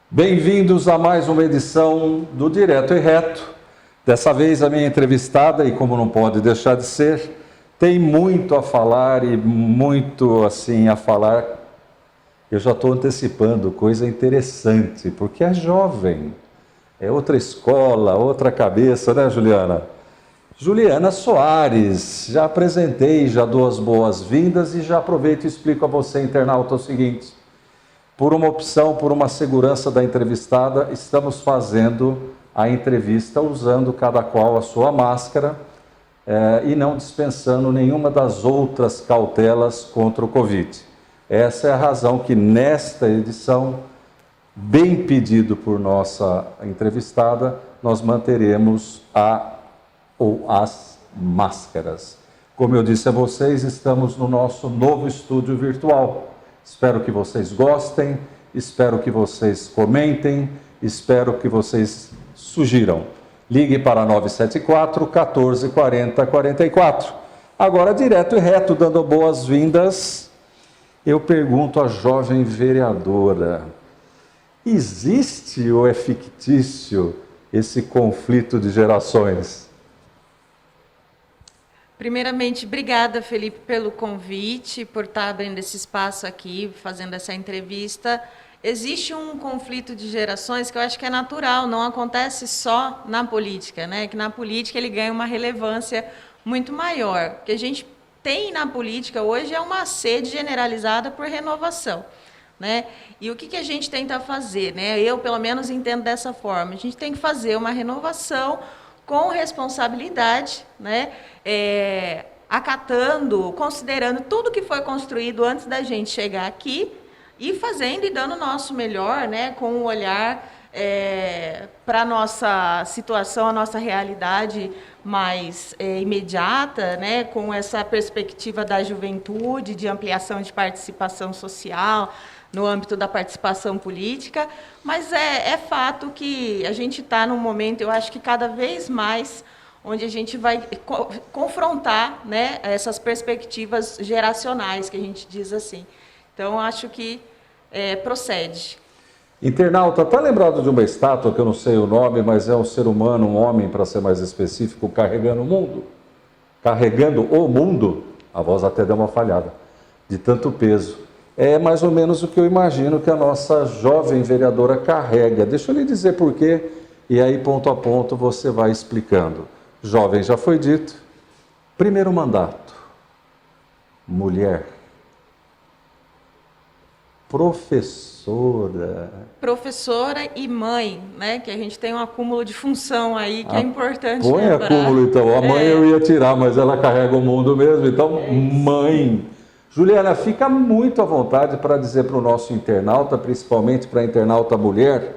Bem-vindos a mais uma edição do Direto e Reto. Dessa vez a minha entrevistada, e como não pode deixar de ser, tem muito a falar e muito assim a falar. Eu já estou antecipando, coisa interessante, porque é jovem, é outra escola, outra cabeça, né, Juliana? Juliana Soares, já apresentei, já dou as boas-vindas e já aproveito e explico a você, internauta, o seguinte. Por uma opção, por uma segurança da entrevistada, estamos fazendo a entrevista usando cada qual a sua máscara e não dispensando nenhuma das outras cautelas contra o Covid. Essa é a razão que nesta edição, bem pedido por nossa entrevistada, nós manteremos as máscaras. Como eu disse a vocês, estamos no nosso novo estúdio virtual. Espero que vocês gostem, espero que vocês comentem, espero que vocês sugiram. Ligue para 974 14 40 44. Agora, direto e reto, dando boas-vindas, eu pergunto à jovem vereadora: existe ou é fictício esse conflito de gerações? Primeiramente, obrigada, Felipe, pelo convite, por estar abrindo esse espaço aqui, fazendo essa entrevista. Existe um conflito de gerações que eu acho que é natural, não acontece só na política, né? Que na política ele ganha uma relevância muito maior. O que a gente tem na política hoje é uma sede generalizada por renovação, né? E o que a gente tenta fazer, né? Eu, pelo menos, entendo dessa forma. A gente tem que fazer uma renovação com responsabilidade, né? Acatando, considerando tudo que foi construído antes da gente chegar aqui e fazendo e dando o nosso melhor, né? Com um olhar para a nossa situação, a nossa realidade mais imediata, né? Com essa perspectiva da juventude, de ampliação de participação social, no âmbito da participação política, mas é fato que a gente está num momento, eu acho que cada vez mais, onde a gente vai confrontar, né, essas perspectivas geracionais, que a gente diz assim. Então, acho que procede. Internauta, está lembrado de uma estátua, que eu não sei o nome, mas é um ser humano, um homem, para ser mais específico, carregando o mundo? Carregando o mundo? A voz até deu uma falhada, de tanto peso. É mais ou menos o que eu imagino que a nossa jovem vereadora carrega. Deixa eu lhe dizer por quê, e aí ponto a ponto você vai explicando. Jovem já foi dito. Primeiro mandato. Mulher. Professora. Professora e mãe, né? Que a gente tem um acúmulo de função aí que é importante Põe lembrar. Acúmulo então. A mãe eu ia tirar, mas ela carrega o mundo mesmo. Então, mãe. Juliana, fica muito à vontade para dizer para o nosso internauta, principalmente para a internauta mulher,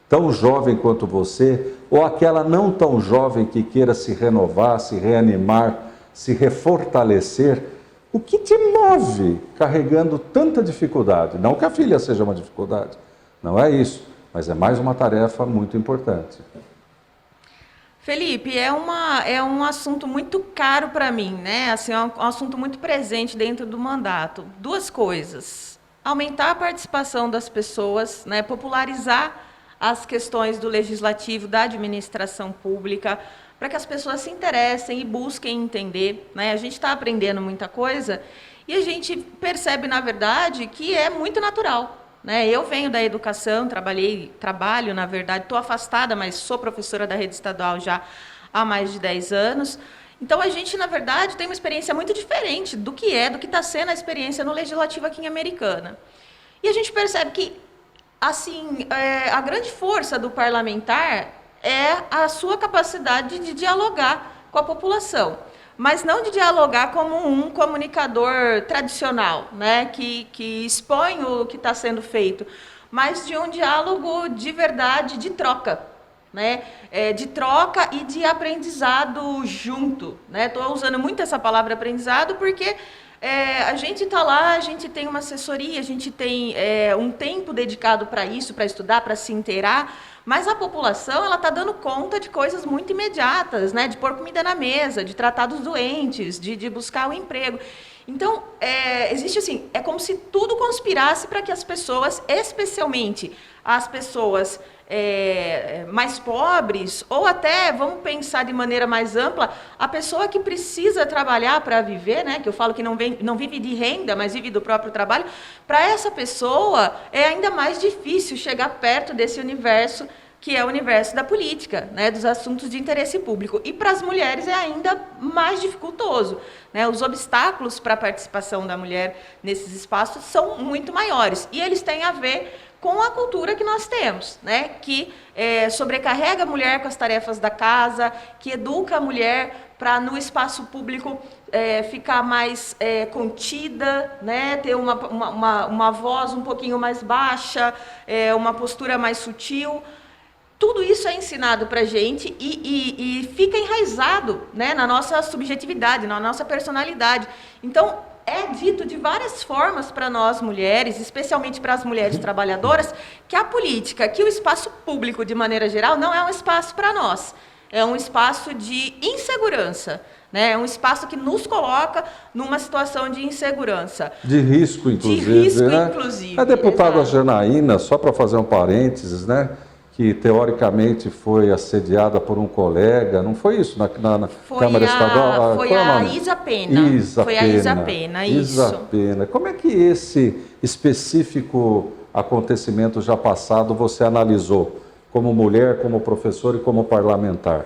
tão jovem quanto você, ou aquela não tão jovem que queira se renovar, se reanimar, se refortalecer, o que te move carregando tanta dificuldade? Não que a filha seja uma dificuldade, não é isso, mas é mais uma tarefa muito importante. Felipe, é um assunto muito caro para mim, né? Assim, é um assunto muito presente dentro do mandato. Duas coisas: aumentar a participação das pessoas, né? Popularizar as questões do legislativo, da administração pública, para que as pessoas se interessem e busquem entender, né? A gente está aprendendo muita coisa e a gente percebe, na verdade, que é muito natural. Eu venho da educação, trabalho, na verdade, estou afastada, mas sou professora da rede estadual já há mais de 10 anos. Então, a gente, na verdade, tem uma experiência muito diferente do que está sendo a experiência no Legislativo aqui em Americana. E a gente percebe que, assim, a grande força do parlamentar é a sua capacidade de dialogar com a população. Mas não de dialogar como um comunicador tradicional, né, que expõe o que está sendo feito, mas de um diálogo de verdade, de troca, né, de troca e de aprendizado junto. Estou usando muito essa palavra aprendizado porque a gente está lá, a gente tem uma assessoria, a gente tem um tempo dedicado para isso, para estudar, para se inteirar, mas a população ela está dando conta de coisas muito imediatas, né? De pôr comida na mesa, de tratar dos doentes, de buscar o emprego. Então, existe assim, é como se tudo conspirasse para que as pessoas, especialmente as pessoas mais pobres, ou até, vamos pensar de maneira mais ampla, a pessoa que precisa trabalhar para viver, né, que eu falo que não vive de renda, mas vive do próprio trabalho, para essa pessoa é ainda mais difícil chegar perto desse universo que é o universo da política, né, dos assuntos de interesse público. E para as mulheres é ainda mais dificultoso, né? Os obstáculos para a participação da mulher nesses espaços são muito maiores. E eles têm a ver com a cultura que nós temos, né? Que sobrecarrega a mulher com as tarefas da casa, que educa a mulher para, no espaço público, ficar mais contida, né? Ter uma voz um pouquinho mais baixa, uma postura mais sutil. Tudo isso é ensinado para a gente e fica enraizado, né, na nossa subjetividade, na nossa personalidade. Então, é dito de várias formas para nós mulheres, especialmente para as mulheres trabalhadoras, que a política, que o espaço público, de maneira geral, não é um espaço para nós. É um espaço de insegurança, né? É um espaço que nos coloca numa situação de insegurança. De risco, inclusive. De risco, né? inclusive. A deputada exato. Janaína, só para fazer um parênteses, né? Que teoricamente foi assediada por um colega, não foi isso na Câmara Estadual? Foi a Isa Pena. Foi a Isa Pena, isso. Isa Pena. Como é que esse específico acontecimento já passado você analisou, como mulher, como professora e como parlamentar?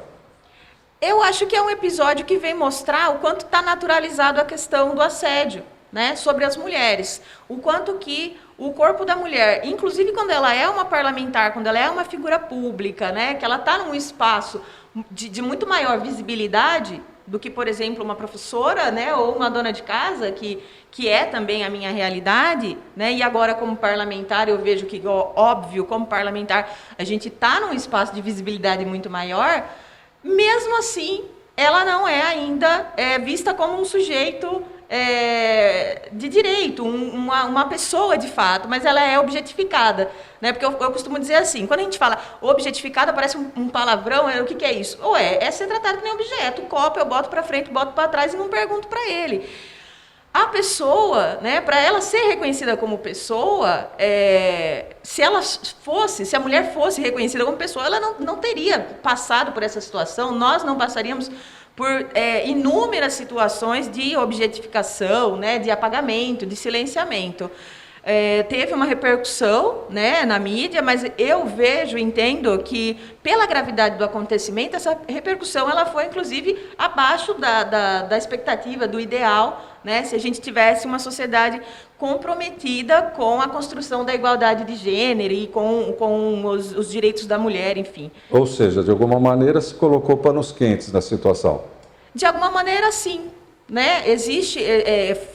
Eu acho que é um episódio que vem mostrar o quanto está naturalizado a questão do assédio, né, sobre as mulheres. O quanto que o corpo da mulher, inclusive quando ela é uma parlamentar, quando ela é uma figura pública, né, que ela está num espaço de muito maior visibilidade do que, por exemplo, uma professora, né, ou uma dona de casa, que é também a minha realidade, né, e agora como parlamentar eu vejo que, óbvio, como parlamentar, a gente está num espaço de visibilidade muito maior, mesmo assim, ela não é ainda vista como um sujeito de direito, uma pessoa de fato, mas ela é objetificada, né? Porque eu costumo dizer assim, quando a gente fala objetificada, parece um palavrão, o que é isso? Ou é ser tratado como objeto, o copo eu boto para frente, boto para trás e não pergunto para ele. A pessoa, né, para ela ser reconhecida como pessoa, se a mulher fosse reconhecida como pessoa, ela não teria passado por essa situação, nós não passaríamos por inúmeras situações de objetificação, né, de apagamento, de silenciamento. Teve uma repercussão, né, na mídia, mas eu entendo que, pela gravidade do acontecimento, essa repercussão ela foi, inclusive, abaixo da expectativa, do ideal, né, se a gente tivesse uma sociedade comprometida com a construção da igualdade de gênero e com os direitos da mulher, enfim. Ou seja, de alguma maneira se colocou panos quentes na situação. De alguma maneira, sim. Né?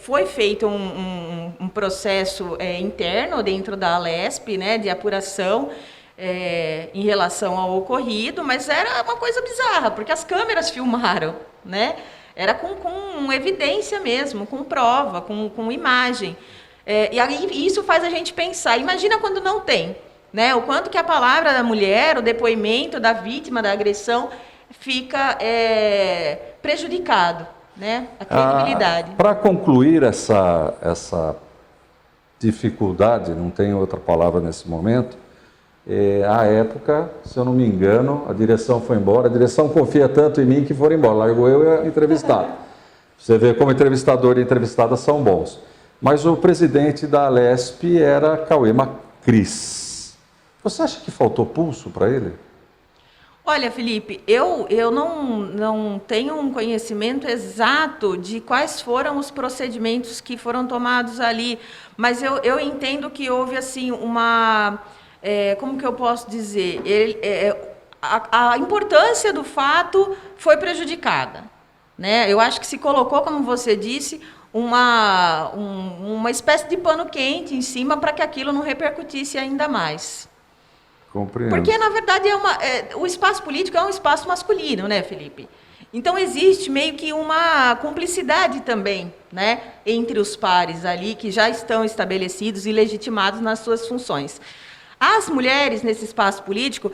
Foi feito um processo interno dentro da Alesp, né, de apuração em relação ao ocorrido, mas era uma coisa bizarra, porque as câmeras filmaram, né? Era com evidência mesmo, com prova, com imagem. E aí isso faz a gente pensar, imagina quando não tem, né? O quanto que a palavra da mulher, o depoimento da vítima da agressão fica prejudicado. Né? A credibilidade. Para concluir essa dificuldade, não tem outra palavra nesse momento, à época, se eu não me engano, a direção foi embora, a direção confia tanto em mim que foram embora, largou eu e a entrevistada. Você vê como entrevistador e entrevistada são bons. Mas o presidente da Alesp era Cauê Macris. Você acha que faltou pulso para ele? Olha, Felipe, eu não tenho um conhecimento exato de quais foram os procedimentos que foram tomados ali, mas eu entendo que houve assim como que eu posso dizer? A importância do fato foi prejudicada, né? Eu acho que se colocou, como você disse, uma espécie de pano quente em cima para que aquilo não repercutisse ainda mais. Compreendo. Porque, na verdade, o espaço político é um espaço masculino, né, Felipe? Então, existe meio que uma cumplicidade também, né, entre os pares ali, que já estão estabelecidos e legitimados nas suas funções. As mulheres, nesse espaço político,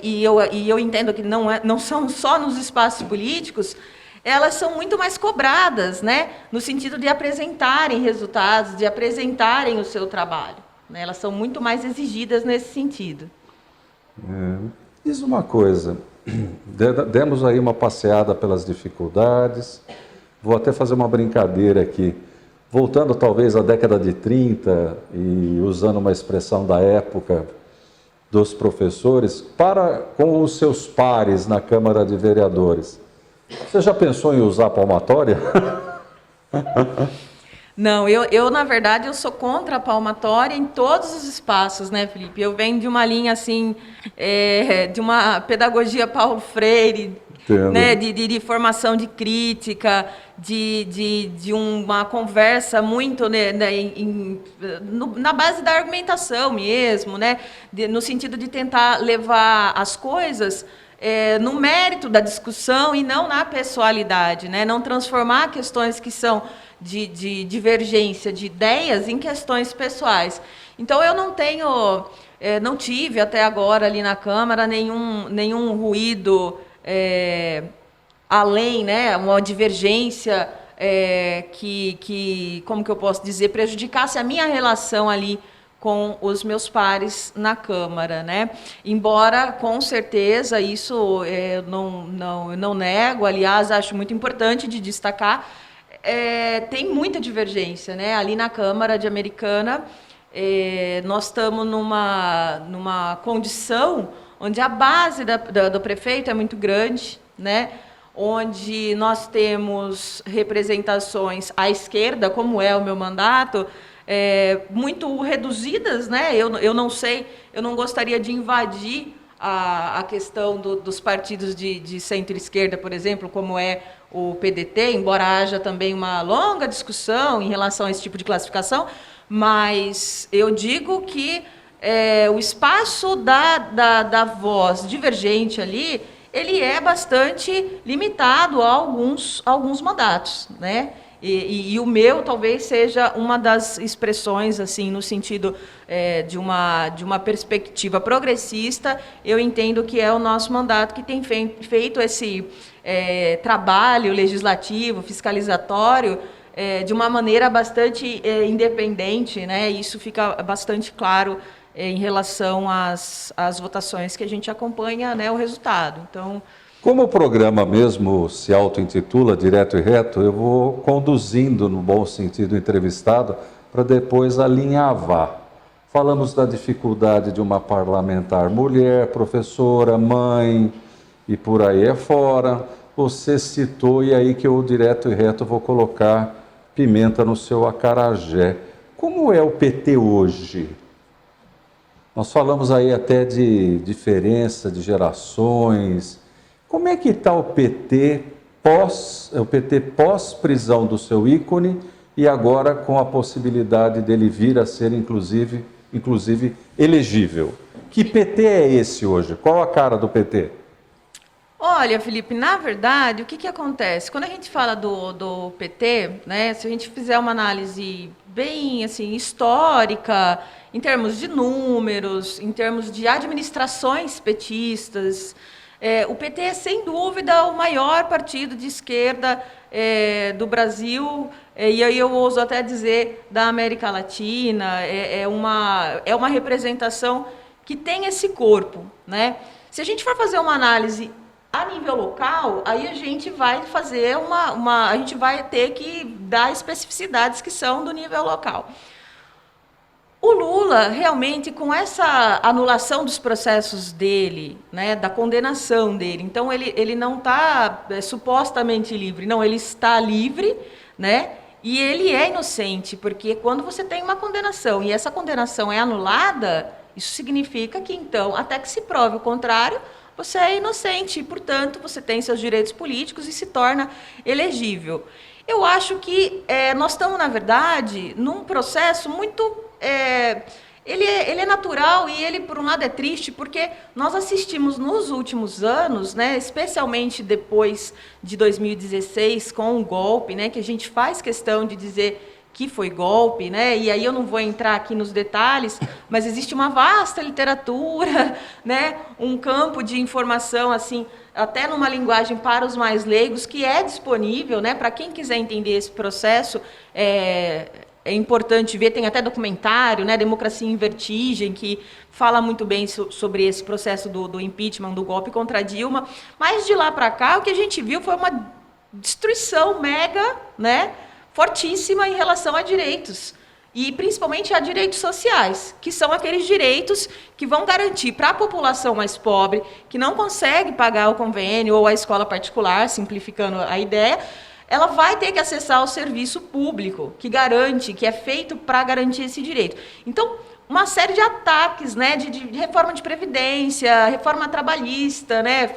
e eu entendo que não são só nos espaços políticos, elas são muito mais cobradas, né? No sentido de apresentarem resultados, de apresentarem o seu trabalho, né? Elas são muito mais exigidas nesse sentido. Diz uma coisa, demos aí uma passeada pelas dificuldades, vou até fazer uma brincadeira aqui, voltando talvez à década de 30 e usando uma expressão da época dos professores, para com os seus pares na Câmara de Vereadores. Você já pensou em usar palmatória? Não, eu na verdade, eu sou contra a palmatória em todos os espaços, né, Felipe? Eu venho de uma linha, assim, de uma pedagogia Paulo Freire, né, de formação de crítica, de uma conversa muito, né, na base da argumentação mesmo, né, no sentido de tentar levar as coisas no mérito da discussão e não na pessoalidade, né, não transformar questões que são de divergência de ideias em questões pessoais. Então, eu não tenho, não tive até agora ali na Câmara nenhum ruído além, né, uma divergência que, como que eu posso dizer, prejudicasse a minha relação ali com os meus pares na Câmara, né? Embora, com certeza, isso eu não nego, aliás, acho muito importante de destacar, tem muita divergência, né? Ali na Câmara de Americana, nós estamos numa condição onde a base do prefeito é muito grande, né? Onde nós temos representações à esquerda, como é o meu mandato, muito reduzidas, né? Eu não sei, eu não gostaria de invadir a questão dos partidos de centro-esquerda, por exemplo, como é o PDT, embora haja também uma longa discussão em relação a esse tipo de classificação, mas eu digo que o espaço da voz divergente ali, ele é bastante limitado a alguns mandatos, né? E o meu talvez seja uma das expressões, assim, no sentido de uma perspectiva progressista. Eu entendo que é o nosso mandato que tem feito esse trabalho legislativo, fiscalizatório, de uma maneira bastante independente, né? Isso fica bastante claro em relação às votações que a gente acompanha, né, o resultado. Então, como o programa mesmo se auto-intitula Direto e Reto, eu vou conduzindo, no bom sentido, o entrevistado, para depois alinhavar. Falamos da dificuldade de uma parlamentar mulher, professora, mãe, e por aí afora. Você citou, e aí que eu, Direto e Reto, vou colocar pimenta no seu acarajé. Como é o PT hoje? Nós falamos aí até de diferença de gerações. Como é que está o PT pós-prisão do seu ícone e agora com a possibilidade dele vir a ser, inclusive elegível? Que PT é esse hoje? Qual a cara do PT? Olha, Felipe, na verdade, o que acontece? Quando a gente fala do PT, né, se a gente fizer uma análise bem assim, histórica, em termos de números, em termos de administrações petistas, o PT é, sem dúvida, o maior partido de esquerda do Brasil, e aí eu ouso até dizer da América Latina, é uma representação que tem esse corpo, né? Se a gente for fazer uma análise a nível local, aí a gente vai fazer a gente vai ter que dar especificidades que são do nível local. O Lula, realmente, com essa anulação dos processos dele, né, da condenação dele, então ele não está supostamente livre, não, ele está livre, né, e ele é inocente, porque quando você tem uma condenação e essa condenação é anulada, isso significa que, então, até que se prove o contrário, você é inocente e, portanto, você tem seus direitos políticos e se torna elegível. Eu acho que nós estamos, na verdade, num processo muito... ele é natural e ele, por um lado, é triste, porque nós assistimos nos últimos anos, né, especialmente depois de 2016, com o golpe, né, que a gente faz questão de dizer que foi golpe, né? E aí eu não vou entrar aqui nos detalhes, mas existe uma vasta literatura, né? Um campo de informação assim, até numa linguagem para os mais leigos, que é disponível, né? Para quem quiser entender esse processo, é importante ver, tem até documentário, né, Democracia em Vertigem, que fala muito bem sobre esse processo do impeachment, do golpe contra Dilma. Mas de lá para cá, o que a gente viu foi uma destruição mega, né, fortíssima em relação a direitos. E principalmente a direitos sociais, que são aqueles direitos que vão garantir para a população mais pobre, que não consegue pagar o convênio ou a escola particular, simplificando a ideia, ela vai ter que acessar o serviço público, que garante, que é feito para garantir esse direito. Então, uma série de ataques, né, de reforma de previdência, reforma trabalhista, né,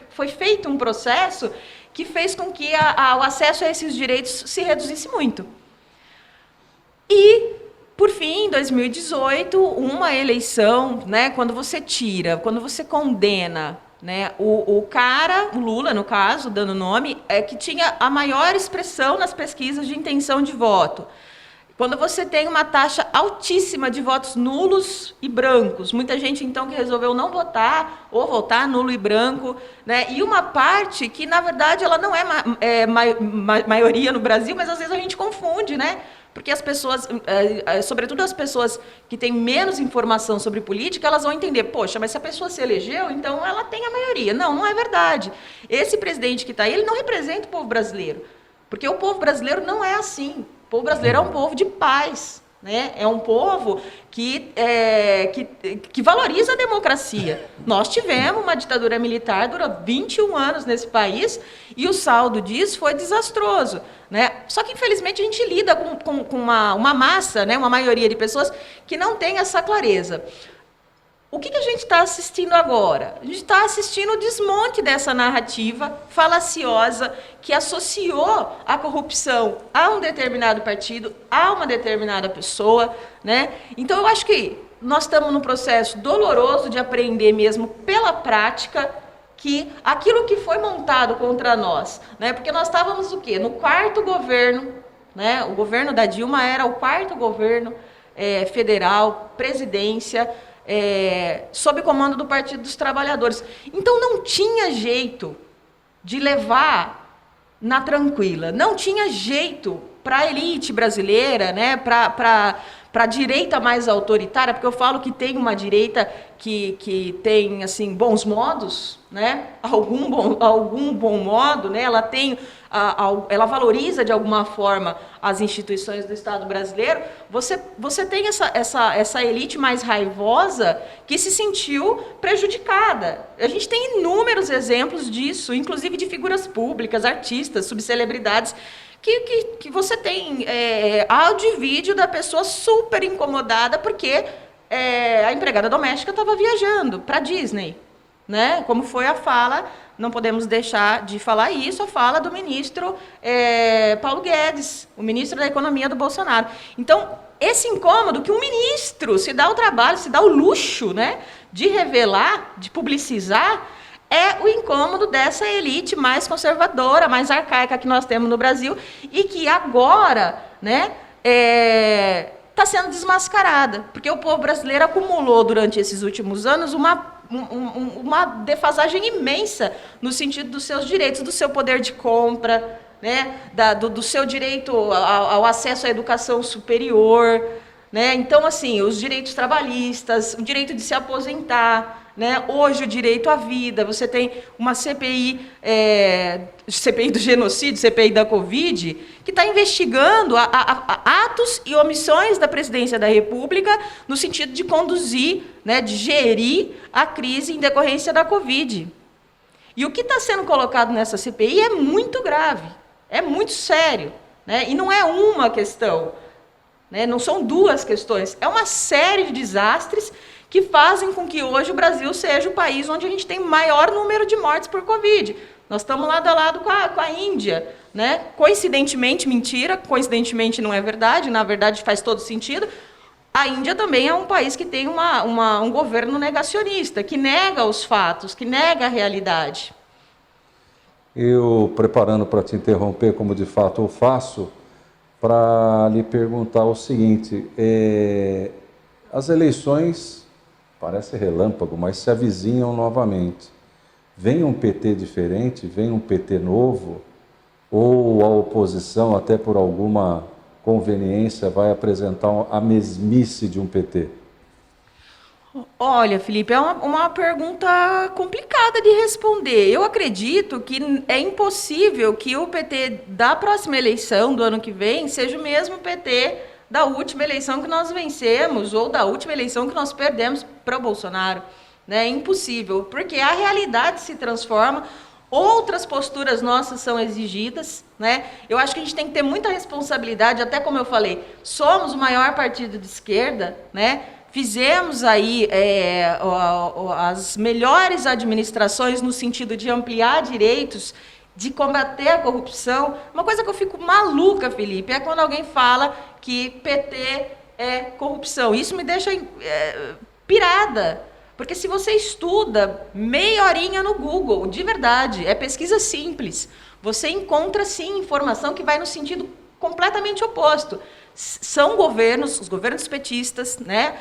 foi feito um processo que fez com que o acesso a esses direitos se reduzisse muito. E, por fim, em 2018, uma eleição, né, quando você condena, né, o cara, o Lula, no caso, dando nome, que tinha a maior expressão nas pesquisas de intenção de voto. Quando você tem uma taxa altíssima de votos nulos e brancos, muita gente, então, que resolveu não votar, ou votar nulo e branco, né, e uma parte que, na verdade, ela não é maioria no Brasil, mas às vezes a gente confunde, né? Porque as pessoas, sobretudo as pessoas que têm menos informação sobre política, elas vão entender, poxa, mas se a pessoa se elegeu, então ela tem a maioria. Não, não é verdade. Esse presidente que está aí, ele não representa o povo brasileiro. Porque o povo brasileiro não é assim. O povo brasileiro é um povo de paz, né? É um povo que valoriza a democracia. Nós tivemos uma ditadura militar, durou 21 anos nesse país, e o saldo disso foi desastroso, né? Só que, infelizmente, a gente lida com uma massa, né? Uma maioria de pessoas que não tem essa clareza. O que a gente está assistindo agora? A gente está assistindo o desmonte dessa narrativa falaciosa que associou a corrupção a um determinado partido, a uma determinada pessoa, né? Então, eu acho que nós estamos num processo doloroso de aprender mesmo pela prática que aquilo que foi montado contra nós, né? Porque nós estávamos o quê? No quarto governo, né? O governo da Dilma era o quarto governo federal, presidência, sob comando do Partido dos Trabalhadores. Então, não tinha jeito de levar na tranquila, não tinha jeito para a elite brasileira, né, para a direita mais autoritária, porque eu falo que tem uma direita que tem assim, bons modos, né, algum bom modo, né, ela valoriza de alguma forma as instituições do Estado brasileiro. Você tem essa elite mais raivosa que se sentiu prejudicada. A gente tem inúmeros exemplos disso, inclusive de figuras públicas, artistas, subcelebridades, que você tem áudio e vídeo da pessoa super incomodada porque a empregada doméstica estava viajando para a Disney, né? Como foi a fala, não podemos deixar de falar isso, a fala do ministro Paulo Guedes, o ministro da Economia do Bolsonaro. Então, esse incômodo que um ministro se dá o trabalho, se dá o luxo, né, de revelar, de publicizar, é o incômodo dessa elite mais conservadora, mais arcaica que nós temos no Brasil e que agora, né, está sendo desmascarada, porque o povo brasileiro acumulou durante esses últimos anos uma defasagem imensa no sentido dos seus direitos, do seu poder de compra, né, do seu direito ao acesso à educação superior, né? Então, assim, os direitos trabalhistas, o direito de se aposentar, né? Hoje o direito à vida, você tem uma CPI do genocídio, CPI da Covid, que está investigando atos e omissões da presidência da República no sentido de conduzir, né, de gerir a crise em decorrência da Covid. E o que está sendo colocado nessa CPI é muito grave, é muito sério, né? E não é uma questão, né? Não são duas questões, é uma série de desastres que fazem com que hoje o Brasil seja o país onde a gente tem maior número de mortes por Covid. Nós estamos lado a lado com a Índia, né? Coincidentemente, mentira, coincidentemente não é verdade, na verdade faz todo sentido. A Índia também é um país que tem um governo negacionista, que nega os fatos, que nega a realidade. Eu, preparando para te interromper, como de fato eu faço, para lhe perguntar o seguinte: as eleições, parece relâmpago, mas se avizinham novamente. Vem um PT diferente, vem um PT novo, ou a oposição, até por alguma conveniência, vai apresentar a mesmice de um PT? Olha, Felipe, é uma pergunta complicada de responder. Eu acredito que é impossível que o PT da próxima eleição, do ano que vem, seja o mesmo PT da última eleição que nós vencemos ou da última eleição que nós perdemos para o Bolsonaro. Né? É impossível, porque a realidade se transforma, outras posturas nossas são exigidas. Né? Eu acho que a gente tem que ter muita responsabilidade, até como eu falei, somos o maior partido de esquerda, né? Fizemos aí as melhores administrações no sentido de ampliar direitos, de combater a corrupção. Uma coisa que eu fico maluca, Felipe, é quando alguém fala que PT é corrupção. Isso me deixa pirada. Porque se você estuda meia horinha no Google, de verdade, é pesquisa simples, você encontra sim informação que vai no sentido completamente oposto. São governos, os governos petistas, né,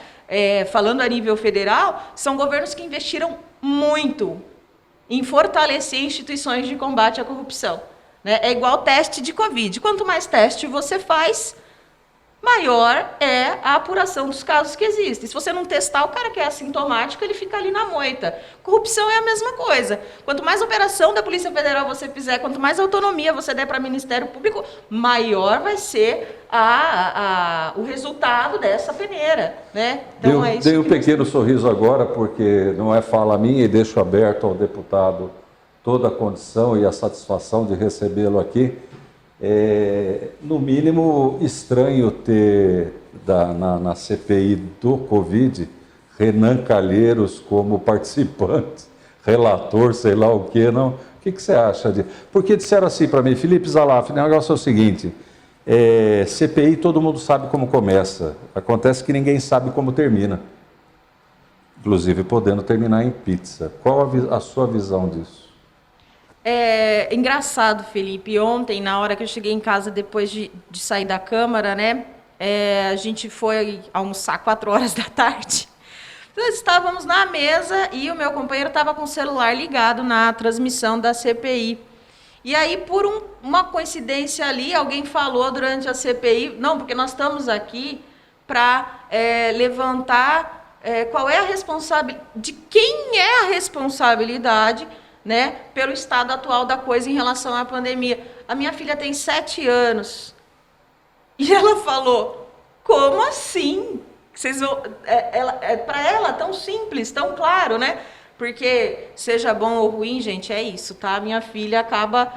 falando a nível federal, são governos que investiram muito em fortalecer instituições de combate à corrupção. Né? É igual teste de Covid. Quanto mais teste você faz, maior é a apuração dos casos que existem. Se você não testar, o cara que é assintomático, ele fica ali na moita. Corrupção é a mesma coisa. Quanto mais operação da Polícia Federal você fizer, quanto mais autonomia você der para o Ministério Público, maior vai ser o resultado dessa peneira. Né? Então, Dei um pequeno sorriso agora, porque não é fala minha, e deixo aberto ao deputado toda a condição e a satisfação de recebê-lo aqui. No mínimo estranho ter na CPI do Covid Renan Calheiros como participante, relator, sei lá o que, não? O que você acha de... Porque disseram assim para mim, Felipe Zalaf, o negócio é o seguinte, CPI todo mundo sabe como começa, acontece que ninguém sabe como termina, inclusive podendo terminar em pizza. Qual a sua visão disso? É engraçado, Felipe. Ontem, na hora que eu cheguei em casa, depois de sair da Câmara, né, a gente foi almoçar 4 horas da tarde. Nós estávamos na mesa e o meu companheiro estava com o celular ligado na transmissão da CPI. E aí, por uma coincidência ali, alguém falou durante a CPI, não, porque nós estamos aqui para levantar qual é a responsabilidade, de quem é a responsabilidade, né, pelo estado atual da coisa em relação à pandemia. A minha filha tem 7 anos e ela falou, como assim? Para ela tão simples, tão claro, né? Porque seja bom ou ruim, gente, é isso, tá? Minha filha acaba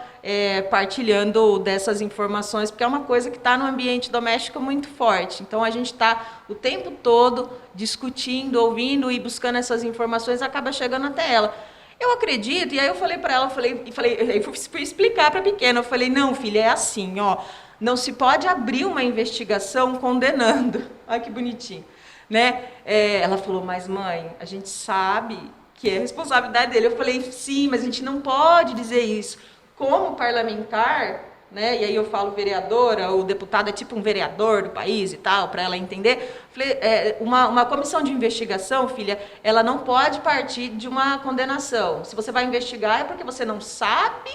partilhando dessas informações, porque é uma coisa que está no ambiente doméstico muito forte. Então, a gente está o tempo todo discutindo, ouvindo e buscando essas informações, acaba chegando até ela. Eu acredito, e aí eu falei para ela, fui explicar para a pequena, eu falei, não, filha, é assim, ó, não se pode abrir uma investigação condenando. Olha que bonitinho, né? Ela falou, mas mãe, a gente sabe que é responsabilidade dele. Eu falei, sim, mas a gente não pode dizer isso. Como parlamentar, né? E aí eu falo vereadora, o deputado é tipo um vereador do país e tal, para ela entender. Falei, uma comissão de investigação, filha, ela não pode partir de uma condenação. Se você vai investigar é porque você não sabe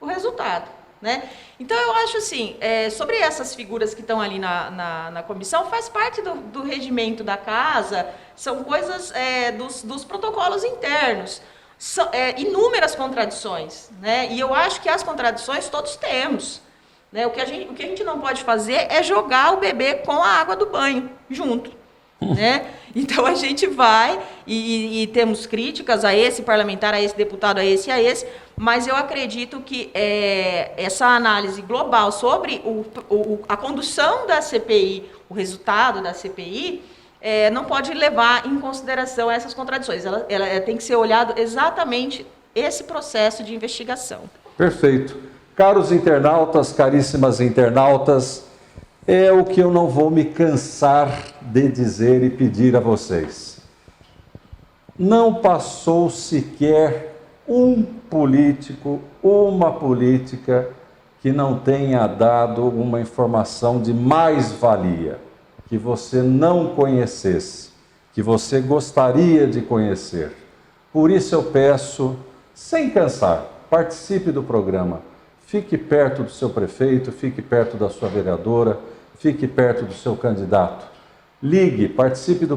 o resultado, né? Então eu acho assim, sobre essas figuras que estão ali na comissão, faz parte do regimento da casa, são coisas dos protocolos internos. São inúmeras contradições, né? E eu acho que as contradições todos temos, né? O que a gente não pode fazer é jogar o bebê com a água do banho junto, né? Então a gente vai e temos críticas a esse parlamentar, a esse deputado, a esse, mas eu acredito que essa análise global sobre a condução da CPI, o resultado da CPI, não pode levar em consideração essas contradições. Ela tem que ser olhado exatamente esse processo de investigação. Perfeito. Caros internautas, caríssimas internautas, é o que eu não vou me cansar de dizer e pedir a vocês. Não passou sequer um político, uma política que não tenha dado uma informação de mais-valia, que você não conhecesse, que você gostaria de conhecer. Por isso eu peço, sem cansar, participe do programa, fique perto do seu prefeito, fique perto da sua vereadora, fique perto do seu candidato. Ligue, participe do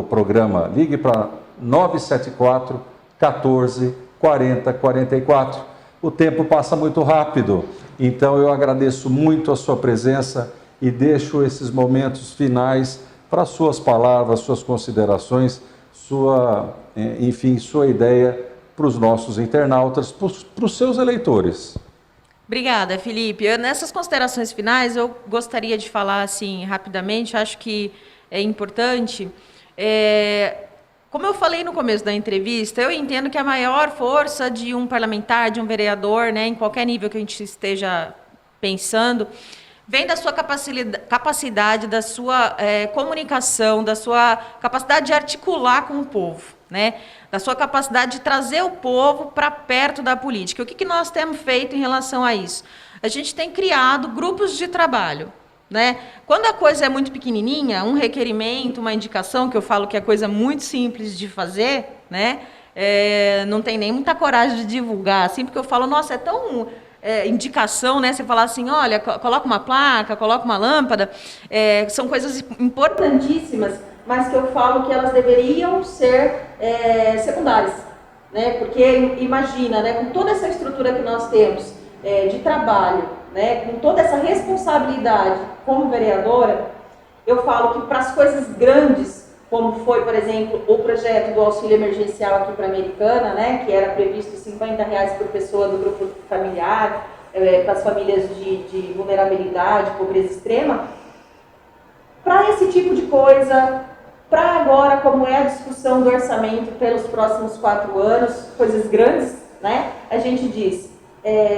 programa, ligue para 974 14 40 44. O tempo passa muito rápido, então eu agradeço muito a sua presença e deixo esses momentos finais para suas palavras, suas considerações, sua ideia para os nossos internautas, para os seus eleitores. Obrigada, Felipe. Nessas considerações finais, eu gostaria de falar assim rapidamente, acho que é importante. Como eu falei no começo da entrevista, eu entendo que a maior força de um parlamentar, de um vereador, né, em qualquer nível que a gente esteja pensando, vem da sua capacidade, da sua comunicação, da sua capacidade de articular com o povo, né? Da sua capacidade de trazer o povo para perto da política. O que nós temos feito em relação a isso? A gente tem criado grupos de trabalho, né? Quando a coisa é muito pequenininha, um requerimento, uma indicação, que eu falo que é coisa muito simples de fazer, né? Não tem nem muita coragem de divulgar, assim, porque eu falo, nossa, é tão... indicação, né? Você falar assim, olha, coloca uma placa, coloca uma lâmpada, são coisas importantíssimas, mas que eu falo que elas deveriam ser secundárias, né? Porque imagina, né, com toda essa estrutura que nós temos de trabalho, né, com toda essa responsabilidade como vereadora, eu falo que para as coisas grandes, como foi, por exemplo, o projeto do auxílio emergencial aqui para a Americana, né, que era previsto R$50 por pessoa do grupo familiar, para as famílias de vulnerabilidade, pobreza extrema, para esse tipo de coisa, para agora, como é a discussão do orçamento pelos próximos 4 anos, coisas grandes, né, a gente diz,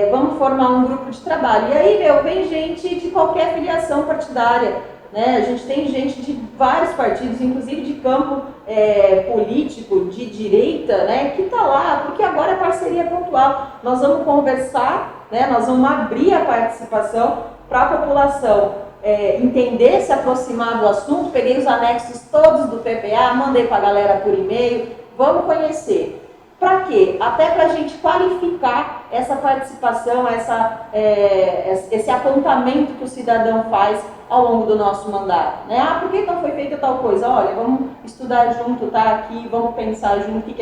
vamos formar um grupo de trabalho. E aí, vem gente de qualquer filiação partidária, né? A gente tem gente de vários partidos, inclusive de campo político, de direita, né? Que está lá, porque agora é parceria pontual. Nós vamos conversar, né? Nós vamos abrir a participação para a população entender, se aproximar do assunto. Peguei os anexos todos do PPA, mandei para a galera por e-mail, vamos conhecer. Para quê? Até para a gente qualificar essa participação, esse apontamento que o cidadão faz ao longo do nosso mandato, né? Por que não foi feita tal coisa? Olha, vamos estudar junto, tá aqui, vamos pensar junto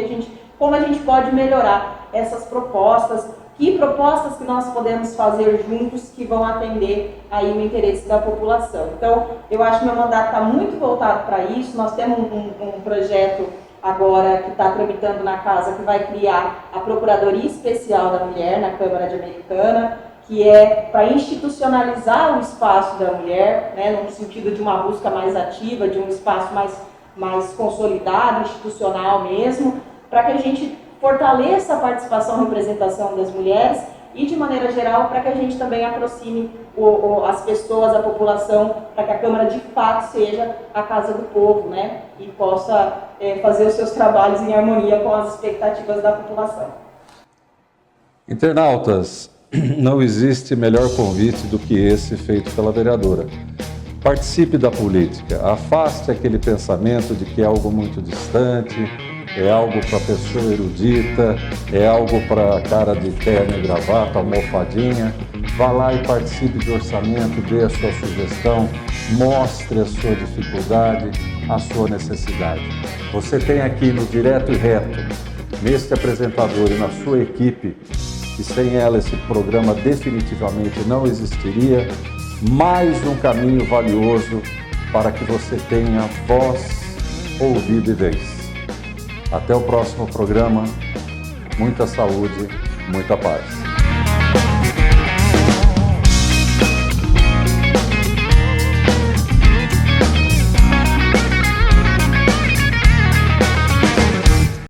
como a gente pode melhorar essas propostas, que propostas que nós podemos fazer juntos que vão atender aí o interesse da população. Então, eu acho que meu mandato está muito voltado para isso. Nós temos um projeto agora que está tramitando na casa, que vai criar a Procuradoria Especial da Mulher na Câmara de Americana, que é para institucionalizar o espaço da mulher, né, no sentido de uma busca mais ativa, de um espaço mais consolidado, institucional mesmo, para que a gente fortaleça a participação e representação das mulheres e, de maneira geral, para que a gente também aproxime as pessoas, a população, para que a Câmara de fato seja a casa do povo, né? E possa fazer os seus trabalhos em harmonia com as expectativas da população. Internautas, não existe melhor convite do que esse feito pela vereadora. Participe da política, afaste aquele pensamento de que é algo muito distante, é algo para pessoa erudita, é algo para cara de terno e gravata, almofadinha. Vá lá e participe de orçamento, dê a sua sugestão, mostre a sua dificuldade, a sua necessidade. Você tem aqui no Direto e Reto, neste apresentador e na sua equipe, que sem ela esse programa definitivamente não existiria, mais um caminho valioso para que você tenha voz, ouvido e vez. Até o próximo programa. Muita saúde, muita paz.